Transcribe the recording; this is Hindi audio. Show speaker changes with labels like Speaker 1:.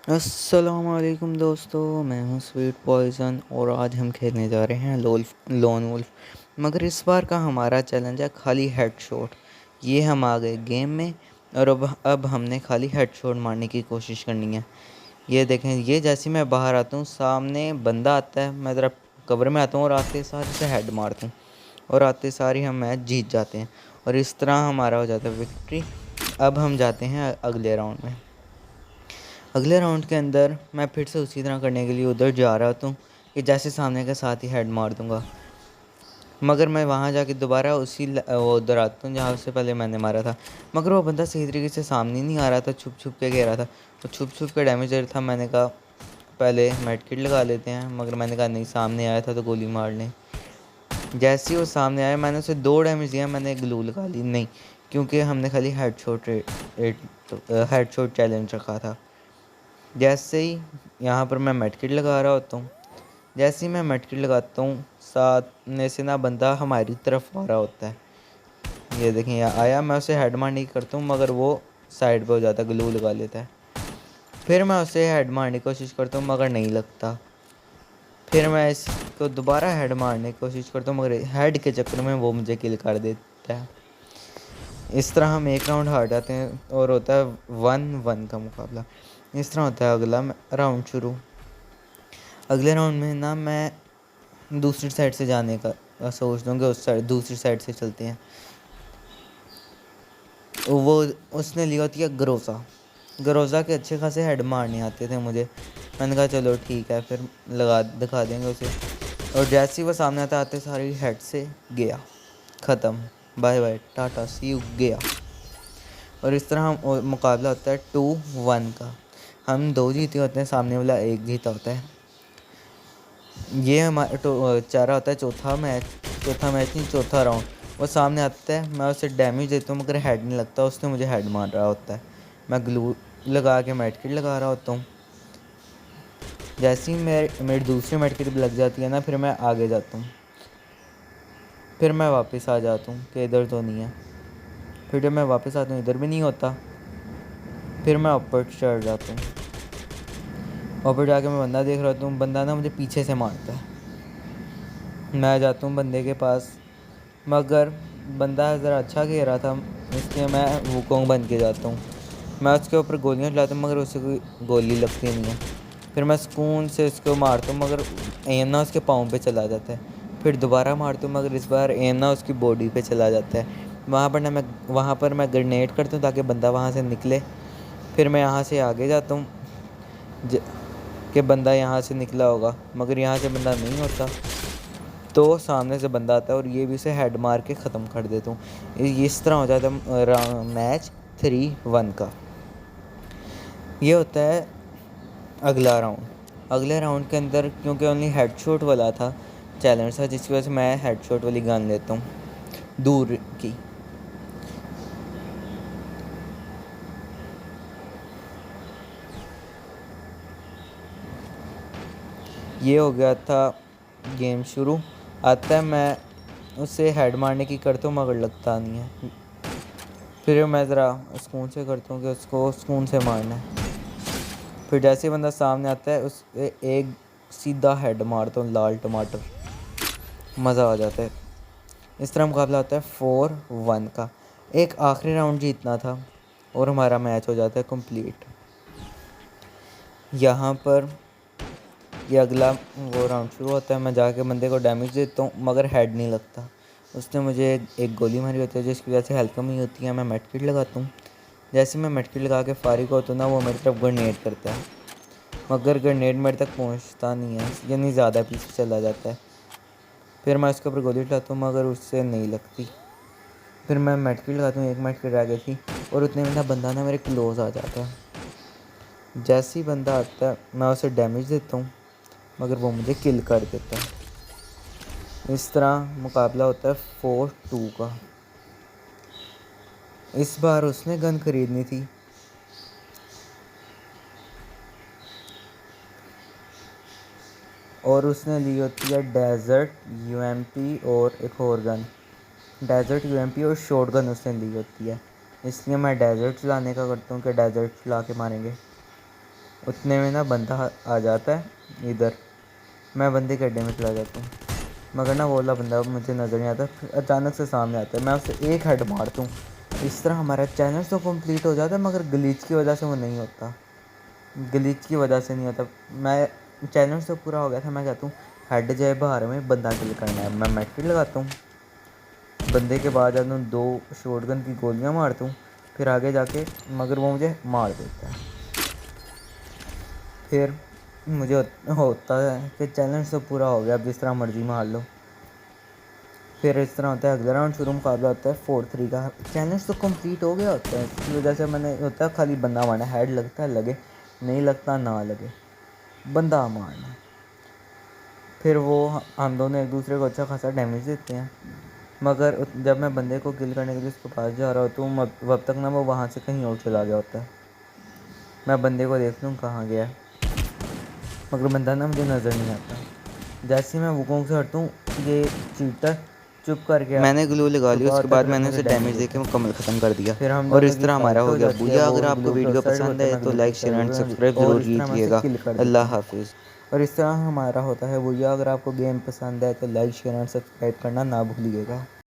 Speaker 1: अस्सलामुअलैकुम दोस्तों, मैं हूं स्वीट पॉइज़न और आज हम खेलने जा रहे हैं लोन वुल्फ। मगर इस बार का हमारा चैलेंज है खाली हेडशॉट। ये हम आ गए गेम में और अब हमने खाली हेडशॉट मारने की कोशिश करनी है। ये देखें, ये जैसे मैं बाहर आता हूँ सामने बंदा आता है, मैं ज़रा कवर में आता हूँ और आते सार से हेड मारता हूँ और आते सार ही हम मैच जीत जाते हैं और इस तरह हमारा हो जाता है विक्ट्री। अब हम जाते हैं अगले राउंड में। अगले राउंड के अंदर मैं फिर से उसी तरह करने के लिए उधर जा रहा हूँ कि जैसे सामने के साथ ही हेड मार दूंगा। मगर मैं वहाँ जाके दोबारा वो उधर आता हूँ जहाँ से पहले मैंने मारा था। मगर वो बंदा सही तरीके से सामने नहीं आ रहा था, छुप छुप के घेर रहा था। वो छुप छुप के डैमेज दे रहा था। मैंने कहा पहले मेड किट लगा लेते हैं, मगर मैंने कहा नहीं, सामने आया था तो गोली मार लें। जैसे ही वो सामने आया मैंने उसे 2 डैमेज दिया, मैंने ग्लू लगा ली नहीं, क्योंकि हमने खाली हेडशॉट चैलेंज रखा था। जैसे ही यहाँ पर मैं मेड किट लगा रहा होता हूँ, जैसे ही मैं मेड किट लगाता हूँ सामने से ना बंदा हमारी तरफ आ रहा होता है। ये देखें, यहाँ आया, मैं उसे हेड मारने की करता हूँ मगर वो साइड पे हो जाता है, ग्लू लगा लेता है। फिर मैं उसे हेड मारने की कोशिश करता हूँ मगर नहीं लगता। फिर मैं इसको दोबारा हेड मारने की कोशिश करता हूँ मगर हेड के चक्कर में वो मुझे किल कर देता है। इस तरह हम एक राउंड हार जाते हैं और होता है 1-1 का मुकाबला। इस तरह होता है अगला राउंड शुरू। अगले राउंड में ना मैं दूसरी साइड से जाने का सोच दूँगा, उस साइड दूसरी साइड से चलते हैं। वो उसने ली होती है गरोज़ा के अच्छे खासे हेड मारने आते थे मुझे। मैंने कहा चलो ठीक है, फिर लगा दिखा देंगे उसे। और जैसे ही वो सामने आता आते सारी हेड से गया, ख़त्म, bye bye tata see you, गया। और इस तरह हम मुकाबला होता है 2-1 का। हम 2 जीते होते हैं, सामने वाला 1 जीता होता है। ये हमारा चारा होता है चौथा मैच नहीं, चौथा राउंड। वो सामने आता है, मैं उसे डैमेज देता हूँ मगर हेड नहीं लगता, उसने मुझे हेड मार रहा होता है। मैं ग्लू लगा के मेड किट लगा रहा होता हूँ। जैसे ही मेरी दूसरी मेड किट लग जाती है ना, फिर मैं आगे जाता हूँ। फिर मैं वापस आ जाता हूँ कि इधर तो नहीं है। फिर जब मैं वापस आता हूँ इधर भी नहीं होता। फिर मैं ऊपर चढ़ जाता हूँ। ऊपर जाके मैं बंदा देख रहा हूँ, बंदा ना मुझे पीछे से मारता है। मैं जाता हूँ बंदे के पास, मगर बंदा ज़रा अच्छा खेल रहा था, इसलिए मैं वुकोंग बन के जाता हूँ। मैं उसके ऊपर गोलियाँ चलाता हूँ मगर उसे कोई गोली लगती नहीं है। फिर मैं सुकून से उसको मारता हूँ मगर एम ना उसके पाँव पे चला जाता है। फिर दोबारा मारता हूँ मगर इस बार एम ना उसकी बॉडी पे चला जाता है। वहाँ पर मैं ग्रेनेड करता हूँ ताकि बंदा वहाँ से निकले। फिर मैं यहाँ से आगे जाता हूँ कि बंदा यहाँ से निकला होगा, मगर यहाँ से बंदा नहीं होता। तो सामने से बंदा आता है और ये भी उसे हेड मार के ख़त्म कर देता हूँ। इस तरह हो जाता है मैच 3-1 का। ये होता है अगला राउंड। अगले राउंड के अंदर क्योंकि ओनली हेडशॉट वाला था चैलेंज था, जिसकी वजह से मैं हेडशॉट वाली गन लेता हूँ, दूर की। ये हो गया था गेम शुरू। आता है, मैं उससे हेड मारने की करता हूँ मगर लगता नहीं है। फिर मैं ज़रा सुकून से करता हूँ कि उसको सुकून से मारना है। फिर जैसे ही बंदा सामने आता है उस एक सीधा हेड मारता हूँ, लाल टमाटर, मज़ा आ जाता है। इस तरह मुकाबला होता है 4-1 का। एक आखिरी राउंड जीतना था और हमारा मैच हो जाता है कंप्लीट। यहाँ पर ये अगला वो राउंड शुरू होता है। मैं जाके बंदे को डैमेज देता हूँ मगर हेड नहीं लगता। उसने मुझे एक गोली मारी होती है जिसकी वजह से हेल्थ कम ही होती है। मैं मेड किट लगाता हूँ। जैसे मैं मेड किट लगा के फारिग होता हूँ ना, वो मेरी तरफ ग्रेनेड करता है मगर ग्रेनेड मेरे तक पहुँचता नहीं है, यानी ज़्यादा पीछे चला जाता है। फिर मैं उसके ऊपर गोली चलाता हूँ मगर उससे नहीं लगती। फिर मैं मेड किट लगाता हूँ, एक मेड किट रह गई थी और उतने में ना बंदा ना मेरे क्लोज आ जाता है। जैसे ही बंदा आता है मैं उसे डैमेज देता हूँ मगर वो मुझे किल कर देता है। इस तरह मुकाबला होता है 4-2 का। इस बार उसने गन खरीदनी थी और उसने ली होती है डेजर्ट यूएमपी और एक और गन। डेजर्ट यूएमपी और शॉट गन उसने ली होती है, इसलिए मैं डेजर्ट चलाने का करता हूँ कि डेजर्ट चला के मारेंगे। उतने में ना बंदा आ जाता है इधर, मैं बंदे के अड्डे में चला जाता हूँ, मगर ना वो वाला बंदा मुझे नज़र नहीं आता, फिर अचानक से सामने आता है, मैं उसे एक हेड मारता हूँ। इस तरह हमारा चैलेंज तो कंप्लीट हो जाता है, मगर ग्लिच की वजह से वो नहीं होता, ग्लिच की वजह से नहीं होता। मैं चैलेंज तो पूरा हो गया था, मैं कहता हूँ हेड जाए बाहर में बंदा किल करना है, मैं मैट्रिक लगाता हूँ, बंदे के बाद जाता हूँ 2 शॉटगन की गोलियाँ मारता हूँ, फिर आगे जाके मगर वो मुझे मार देता है। फिर मुझे होता है कि चैलेंज तो पूरा हो गया, अब जिस तरह मर्ज़ी मार लो। फिर इस तरह होता है, अगला राउंड शुरू मुकाबला होता है 4-3 का, चैलेंज तो कंप्लीट हो गया होता है, इसकी वजह से मैंने होता है खाली बंदा मारना, हेड लगता है लगे, नहीं लगता ना लगे, बंदा मारना। फिर वो हम दोनों एक दूसरे को अच्छा खासा डैमेज देते हैं, मगर जब मैं बंदे को किल करने के लिए उसके पास जा रहा होता हूँ तब तक ना वो वहाँ से कहीं और चला गया होता है। मैं बंदे को देख लूँ कहाँ गया है, मगर बंदा ना मुझे नज़र नहीं आता। जैसे ही मैं वुकोंग से हटता हूँ, ये चीटर चुप करके
Speaker 2: मैंने ग्लू लगा ली,
Speaker 1: छुपा
Speaker 2: उसके
Speaker 1: होता है,
Speaker 2: बाद
Speaker 1: फिर
Speaker 2: मैंने
Speaker 1: मुझे
Speaker 2: उसे
Speaker 1: डैमेज
Speaker 2: डैमेज
Speaker 1: देता
Speaker 2: देके
Speaker 1: है।
Speaker 2: मुकम्मल ख़त्म कर दिया।
Speaker 1: फिर हम
Speaker 2: और
Speaker 1: दोनों
Speaker 2: इस
Speaker 1: की
Speaker 2: तरह हमारा
Speaker 1: फ़ाइट
Speaker 2: हो
Speaker 1: हो
Speaker 2: गया
Speaker 1: जाती है,
Speaker 2: बूया।
Speaker 1: वो
Speaker 2: अगर आपको
Speaker 1: ग्लू तो
Speaker 2: वीडियो
Speaker 1: उस साइड
Speaker 2: पसंद
Speaker 1: होता है,
Speaker 2: है
Speaker 1: मैं
Speaker 2: तो
Speaker 1: ग्लू को
Speaker 2: लाइक
Speaker 1: उस
Speaker 2: शेयर
Speaker 1: साइड
Speaker 2: एंड
Speaker 1: होता है,
Speaker 2: सब्सक्राइब
Speaker 1: और
Speaker 2: ज़रूर
Speaker 1: इस तरह हम उसे
Speaker 2: कीजिएगा।
Speaker 1: किल कर देते
Speaker 2: अल्लाह
Speaker 1: हैं।
Speaker 2: हाफिज़।
Speaker 1: और इस तरह हमारा होता है भैया। अगर आपको गेम पसंद है तो लाइक शेयर एंड सब्सक्राइब करना ना भूलिएगा।